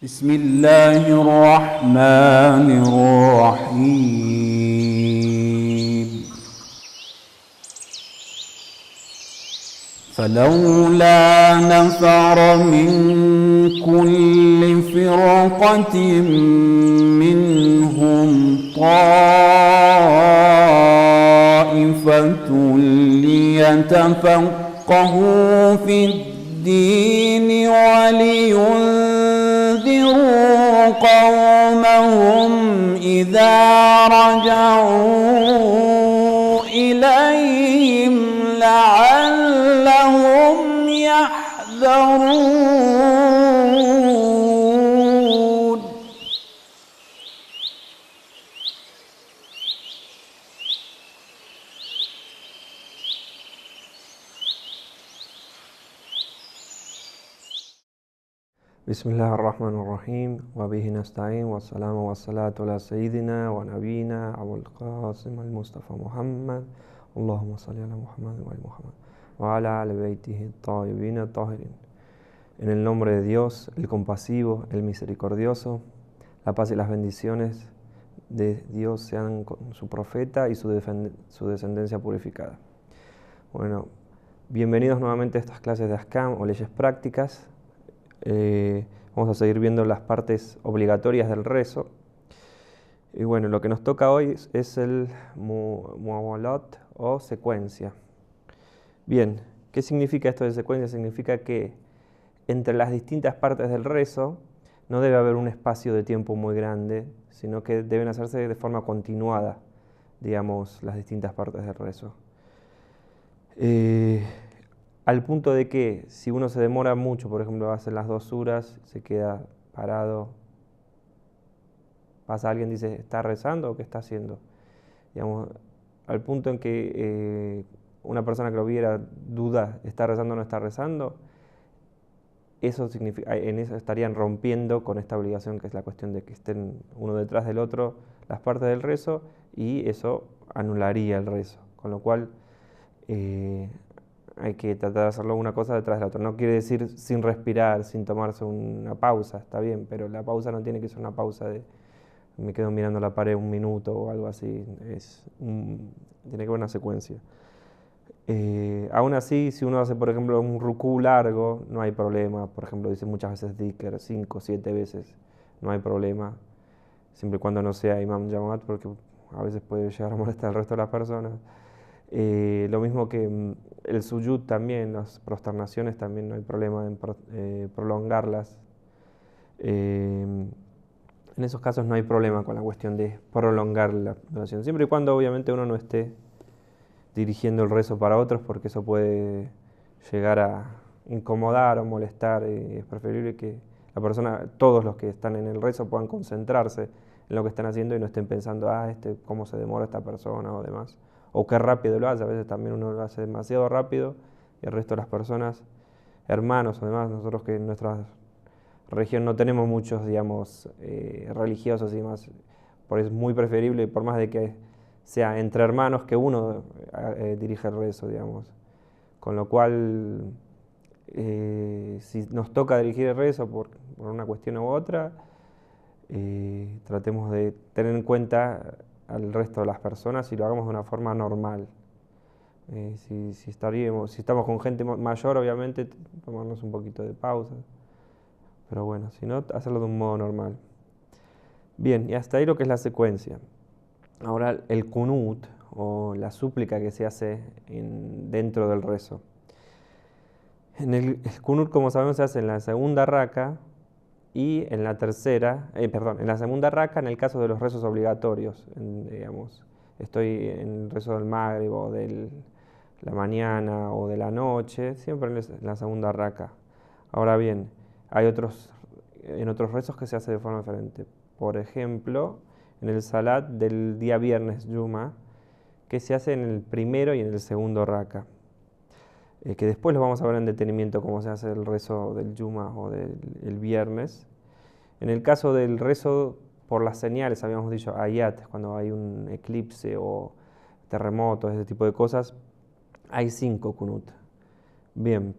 بسم الله الرحمن الرحيم فلولا نفر من كل فرقة منهم طائفة ليتفقهوا في الدين ولينذروا قومهم إذا رجعوا إليهم لعلهم يحذرون. بسم الله الرحمن الرحيم وبه نستعين والسلام والصلاة على سيدنا ونبينا أبو القاسم المصطفى محمد اللهم صل على Muhammad وعلى Muhammad وعلى آل بيته الطيبين الطاهرين. En el nombre de Dios, el compasivo, el misericordioso, la paz y las bendiciones de Dios sean con su profeta y su descendencia purificada. Bueno, bienvenidos nuevamente a estas clases de Ahkam o leyes prácticas. Vamos a seguir viendo las partes obligatorias del rezo. Y bueno, lo que nos toca hoy es el muawalat o secuencia. Bien, ¿qué significa esto de secuencia? Significa que entre las distintas partes del rezo no debe haber un espacio de tiempo muy grande, sino que deben hacerse de forma continuada, digamos, las distintas partes del rezo. Al punto de que si uno se demora mucho, por ejemplo, hace las 2 suras, se queda parado, pasa alguien y dice, ¿está rezando o qué está haciendo? Digamos, al punto en que una persona que lo viera duda, ¿está rezando o no está rezando? Eso significa, en eso estarían rompiendo con esta obligación que es la cuestión de que estén uno detrás del otro las partes del rezo, y eso anularía el rezo, con lo cual hay que tratar de hacerlo una cosa detrás de la otra. No quiere decir sin respirar, sin tomarse una pausa, está bien, pero la pausa no tiene que ser una pausa de me quedo mirando la pared un minuto o algo así, tiene que haber una secuencia. Aún así, si uno hace, por ejemplo, un rukú largo, no hay problema. Por ejemplo, dice muchas veces dhikr, 5 o 7 veces, no hay problema, siempre y cuando no sea imam jamaat, porque a veces puede llegar a molestar al resto de las personas. Lo mismo que el sujud también, las prosternaciones también no hay problema en prolongarlas. En esos casos no hay problema con la cuestión de prolongar la oración, siempre y cuando obviamente uno no esté dirigiendo el rezo para otros, porque eso puede llegar a incomodar o molestar. Es preferible que la persona, todos los que están en el rezo, puedan concentrarse en lo que están haciendo y no estén pensando, cómo se demora esta persona o demás, o qué rápido lo hace. A veces también uno lo hace demasiado rápido y el resto de las personas, hermanos o demás, nosotros que en nuestra región no tenemos muchos, digamos, religiosos y demás, por eso es muy preferible, por más de que sea entre hermanos, que uno dirige el rezo, digamos. Con lo cual, si nos toca dirigir el rezo por una cuestión u otra, tratemos de tener en cuenta al resto de las personas y lo hagamos de una forma normal. Si estamos con gente mayor, obviamente, tomarnos un poquito de pausa. Pero bueno, si no, hacerlo de un modo normal. Bien, y hasta ahí lo que es la secuencia. Ahora el kunut, o la súplica que se hace dentro del rezo. El kunut, como sabemos, se hace en la segunda raka y en la tercera, en la segunda raka en el caso de los rezos obligatorios. Digamos, estoy en el rezo del Maghrib o de la mañana o de la noche, siempre en la segunda raka. Ahora bien, hay en otros rezos que se hace de forma diferente. Por ejemplo, en el salat del día viernes, Yuma, que se hace en el primero y en el segundo raka. Que después lo vamos a ver en detenimiento cómo se hace el rezo del Yuma o del viernes. En el caso del rezo por las señales, habíamos dicho ayat, cuando hay un eclipse o terremotos, ese tipo de cosas, hay 5 kunut. Bien,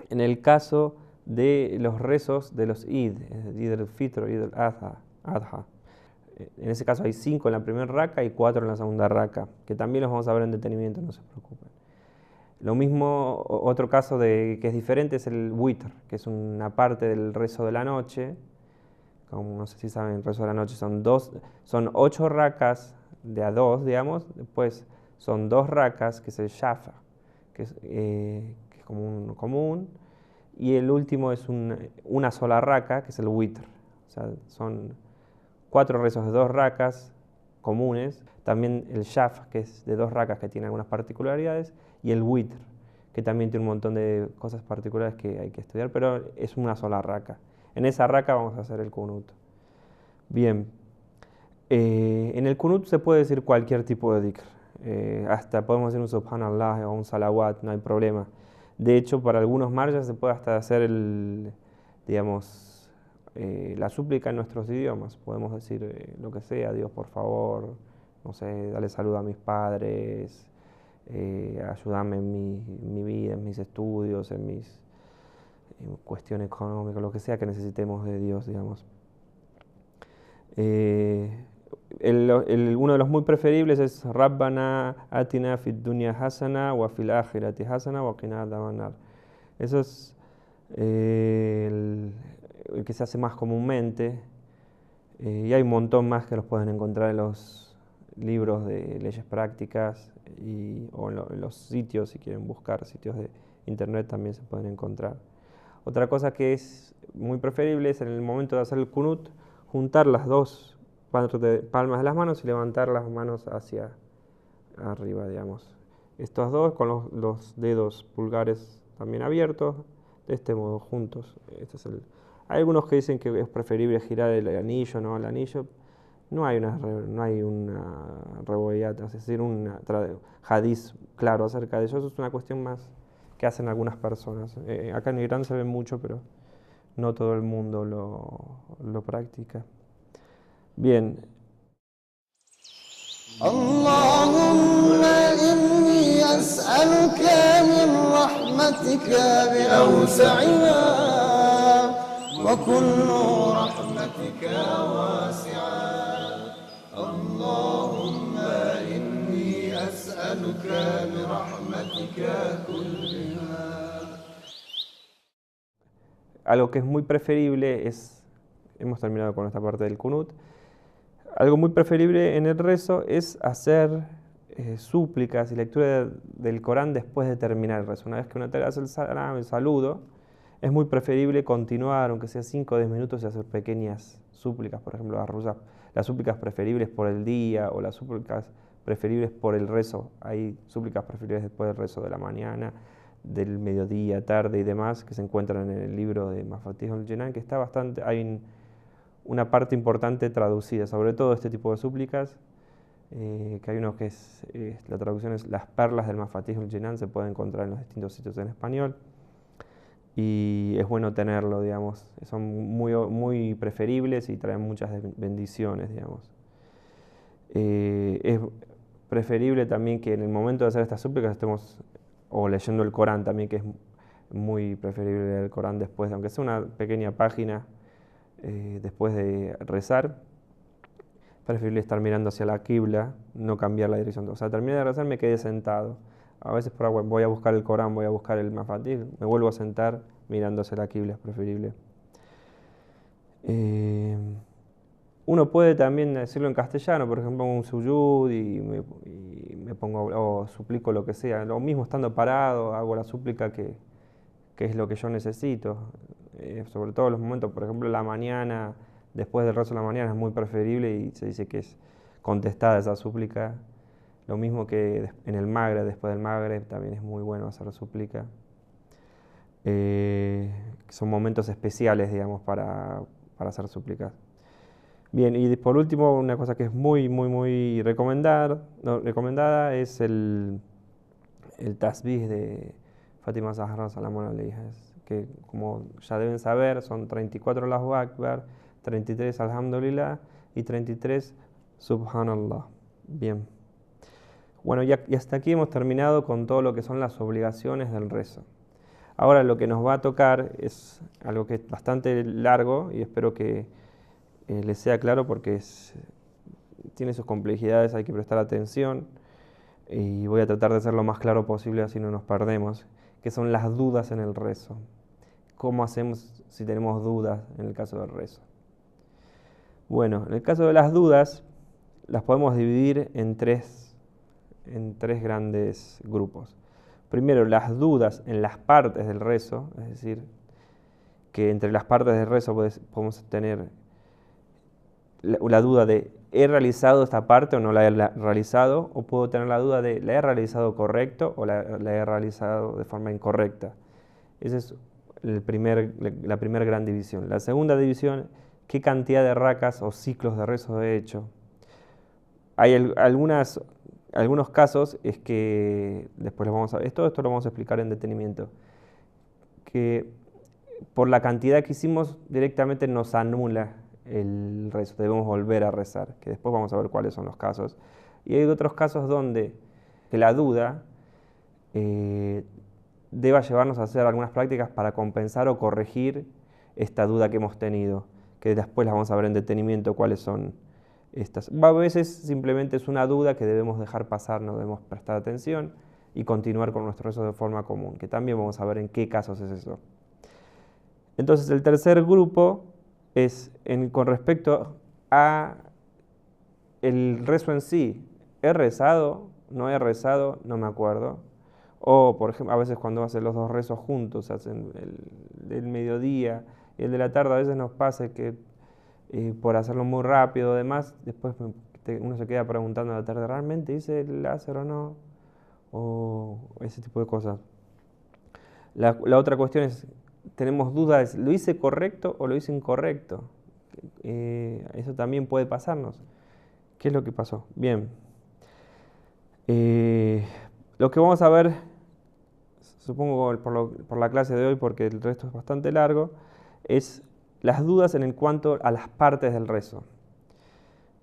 en el caso de los rezos de los Eid, Eid al-Fitr, Eid al-Adha. En ese caso hay 5 en la primera raka y 4 en la segunda raka, que también los vamos a ver en detenimiento, no se preocupen. Lo mismo, otro caso que es diferente es el witr, que es una parte del rezo de la noche. Como no sé si saben, el rezo de la noche son 8 rakas de a 2, digamos. Después son 2 rakas, que es el shafa, que es como un común. Y el último es una sola raka, que es el witr. O sea, son 4 rezos de 2 rakas comunes. También el shaf, que es de 2 rakas, que tiene algunas particularidades. Y el witr, que también tiene un montón de cosas particulares que hay que estudiar, pero es una sola raka. En esa raka vamos a hacer el kunut. Bien, en el kunut se puede decir cualquier tipo de dhikr. Hasta podemos decir un subhanallah o un salawat, no hay problema. De hecho, para algunos marjas se puede hasta hacer digamos, la súplica en nuestros idiomas. Podemos decir lo que sea: Dios, por favor, no sé, dale salud a mis padres, ayúdame en mi vida, en mis estudios, en cuestión económica, lo que sea que necesitemos de Dios, digamos. Uno de los muy preferibles es Rabbana atina fid dunya hasana wa fil akhirati hasana wa qina adhaban nar. Eso es el que se hace más comúnmente, y hay un montón más que los pueden encontrar en los libros de leyes prácticas o en los sitios. Si quieren buscar sitios de internet también se pueden encontrar. Otra cosa que es muy preferible es, en el momento de hacer el kunut, juntar las 2 palmas de las manos y levantar las manos hacia arriba, digamos. Estos dos con los dedos pulgares también abiertos, de este modo, juntos. Hay algunos que dicen que es preferible girar el anillo, ¿no? El anillo. No hay una revoyat, es decir, un hadiz claro acerca de eso. Eso es una cuestión más que hacen algunas personas. Acá en Irán se ve mucho, pero no todo el mundo lo practica. Bien. اللهم إني أسألك من رحمتك بأوسعها وكل رحمتك واسعة. اللهم إني أسألك برحمتك كلها. Algo que es muy preferible hemos terminado con esta parte del kunut. Algo muy preferible en el rezo es hacer súplicas y lectura del Corán después de terminar el rezo. Una vez que uno te hace el saludo, es muy preferible continuar, aunque sea 5 o 10 minutos, y hacer pequeñas súplicas. Por ejemplo, las súplicas preferibles por el día o las súplicas preferibles por el rezo. Hay súplicas preferibles después del rezo de la mañana, del mediodía, tarde y demás, que se encuentran en el libro de Mafatih al-Jinan, que está bastante... Hay una parte importante traducida, sobre todo este tipo de súplicas, que hay uno que la traducción es Las perlas del Mafatih al-Jinan, se puede encontrar en los distintos sitios en español, y es bueno tenerlo, digamos. Son muy, muy preferibles y traen muchas bendiciones, digamos. Es preferible también que en el momento de hacer estas súplicas estemos o leyendo el Corán también, que es muy preferible leer el Corán después, aunque sea una pequeña página. Después de rezar, preferible estar mirando hacia la qibla, no cambiar la dirección. O sea, terminé de rezar, me quedé sentado. A veces voy a buscar el Corán, voy a buscar el Mafatih, me vuelvo a sentar mirando hacia la qibla, es preferible. Uno puede también decirlo en castellano, por ejemplo, un suyud y me pongo o suplico lo que sea. Lo mismo estando parado, hago la súplica que es lo que yo necesito. Sobre todo en los momentos, por ejemplo, la mañana, después del rezo de la mañana, es muy preferible y se dice que es contestada esa súplica. Lo mismo que en el Magreb, después del Magreb, también es muy bueno hacer súplica. Son momentos especiales, digamos, para hacer súplicas. Bien, y por último, una cosa que es muy, muy, muy recomendada es el tasbih de Fátima Zahra Salamón Alayha, que como ya deben saber son 34 Allahu Akbar, 33 Alhamdulillah y 33 Subhanallah. Bien. Bueno, y hasta aquí hemos terminado con todo lo que son las obligaciones del rezo. Ahora lo que nos va a tocar es algo que es bastante largo y espero que les sea claro porque tiene sus complejidades, hay que prestar atención y voy a tratar de ser lo más claro posible así no nos perdemos, que son las dudas en el rezo. ¿Cómo hacemos si tenemos dudas en el caso del rezo? Bueno, en el caso de las dudas las podemos dividir en tres grandes grupos. Primero, las dudas en las partes del rezo, es decir, que entre las partes del rezo podemos tener la duda de ¿he realizado esta parte o no la he realizado? O puedo tener la duda de ¿la he realizado correcto o la he realizado de forma incorrecta? Esa es la primera gran división. La segunda división, ¿qué cantidad de racas o ciclos de rezo he hecho? Hay algunos casos, es que después lo vamos a ver, esto lo vamos a explicar en detenimiento, que por la cantidad que hicimos directamente nos anula el rezo, debemos volver a rezar, que después vamos a ver cuáles son los casos. Y hay otros casos donde que la duda deba llevarnos a hacer algunas prácticas para compensar o corregir esta duda que hemos tenido, que después las vamos a ver en detenimiento cuáles son estas. A veces simplemente es una duda que debemos dejar pasar, no debemos prestar atención y continuar con nuestro rezo de forma común, que también vamos a ver en qué casos es eso. Entonces el tercer grupo es con respecto a el rezo en sí. ¿He rezado? ¿No he rezado? No me acuerdo. O, por ejemplo, a veces cuando hacen los dos rezos juntos, hacen el del mediodía y el de la tarde, a veces nos pasa que por hacerlo muy rápido, además, después uno se queda preguntando a la tarde, ¿realmente hice el láser o no? O ese tipo de cosas. La otra cuestión es, tenemos dudas, ¿lo hice correcto o lo hice incorrecto? Eso también puede pasarnos. ¿Qué es lo que pasó? Bien. Lo que vamos a ver, supongo por la clase de hoy, porque el resto es bastante largo, es las dudas en cuanto a las partes del rezo.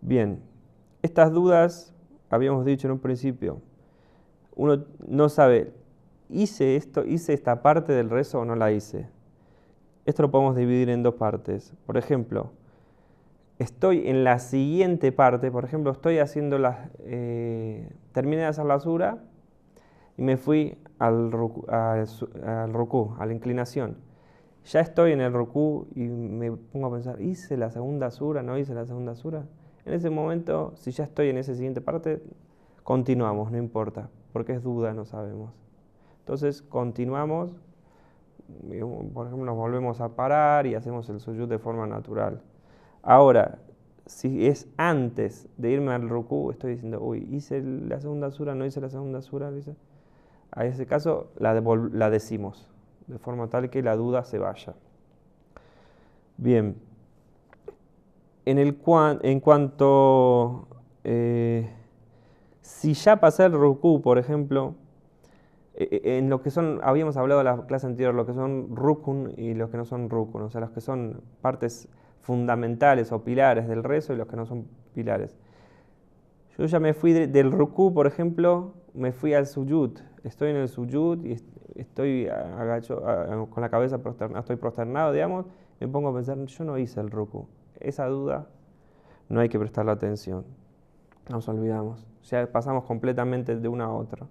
Bien, estas dudas, habíamos dicho en un principio, uno no sabe, ¿hice esta parte del rezo o no la hice? Esto lo podemos dividir en dos partes. Por ejemplo, estoy en la siguiente parte, por ejemplo, terminé de hacer la sura y me fui al rukú, a la inclinación. Ya estoy en el rukú y me pongo a pensar, ¿hice la segunda sura? ¿No hice la segunda sura? En ese momento, si ya estoy en esa siguiente parte, continuamos, no importa, porque es duda, no sabemos. Entonces, continuamos, por ejemplo, nos volvemos a parar y hacemos el suyud de forma natural. Ahora, si es antes de irme al rukú, estoy diciendo, uy, ¿hice la segunda sura? ¿No hice la segunda sura? A ese caso, la decimos, de forma tal que la duda se vaya. Bien, en cuanto, si ya pasé el rukú, por ejemplo, en lo que son, habíamos hablado en la clase anterior, lo que son rukun y los que no son rukun, o sea, los que son partes fundamentales o pilares del rezo y los que no son pilares. Yo ya me fui del rukú, por ejemplo, me fui al suyud. Estoy en el suyud y estoy con la cabeza prosternada, estoy prosternado, digamos, me pongo a pensar, yo no hice el rukú. Esa duda no hay que prestarle atención. Nos olvidamos. Ya pasamos completamente de una a otra.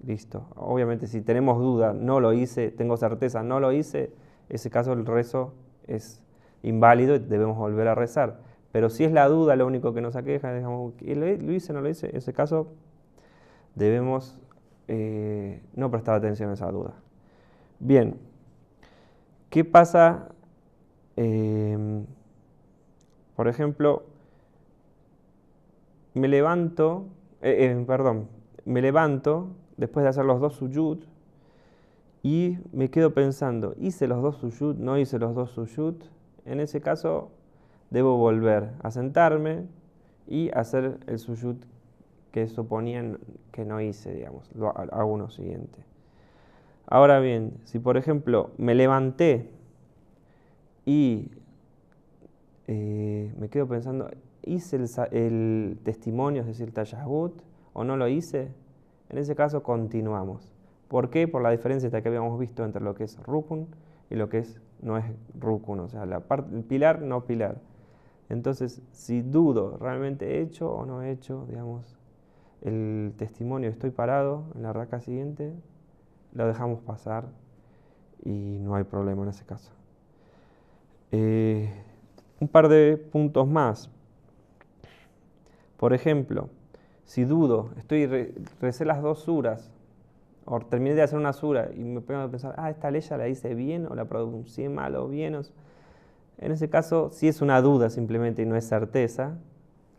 Listo. Obviamente, si tenemos duda, no lo hice, tengo certeza, no lo hice, en ese caso el rezo es inválido y debemos volver a rezar. Pero si es la duda lo único que nos aqueja, digamos, ¿lo hice o no lo hice? En ese caso debemos no prestar atención a esa duda. Bien, ¿qué pasa? Por ejemplo, me levanto después de hacer los dos suyud y me quedo pensando, ¿hice los dos suyud? ¿No hice los dos suyud? En ese caso, debo volver a sentarme y hacer el suyud que suponían que no hice, digamos, hago uno siguiente. Ahora bien, si por ejemplo me levanté y me quedo pensando, ¿hice el testimonio, es decir, el tashahhud, o no lo hice? En ese caso continuamos. ¿Por qué? Por la diferencia esta que habíamos visto entre lo que es rukun y lo que no es rukun, o sea, el pilar, no pilar. Entonces, si dudo, ¿realmente he hecho o no he hecho, digamos, el testimonio, estoy parado en la raka siguiente, lo dejamos pasar y no hay problema en ese caso. Un par de puntos más. Por ejemplo, si dudo, recé las 2 suras, o terminé de hacer una sura y me pongo a pensar, esta ley ya la hice bien, o la pronuncié mal o bien. En ese caso, si es una duda simplemente y no es certeza,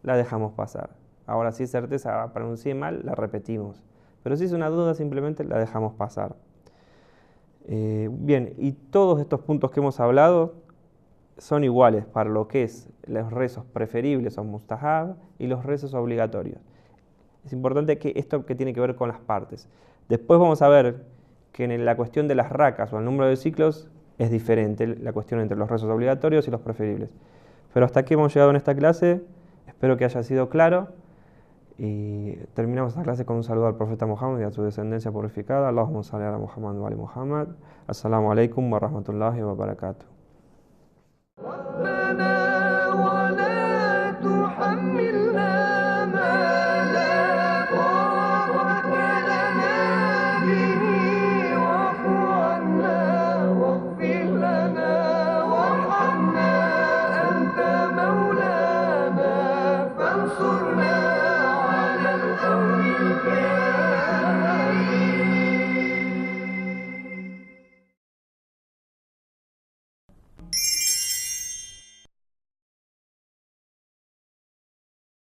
la dejamos pasar. Ahora, si es certeza, pronuncié mal, la repetimos. Pero si es una duda, simplemente la dejamos pasar. Bien, y todos estos puntos que hemos hablado son iguales para lo que es los rezos preferibles o mustahab y los rezos obligatorios. Es importante que esto que tiene que ver con las partes. Después vamos a ver que en la cuestión de las rakas o el número de ciclos es diferente la cuestión entre los rezos obligatorios y los preferibles. Pero hasta aquí hemos llegado en esta clase. Espero que haya sido claro. Y terminamos esta clase con un saludo al profeta Muhammad y a su descendencia purificada. Allahumma salli ala Muhammad wa ali Muhammad. Assalamu alaikum wa rahmatullahi wa barakatuh.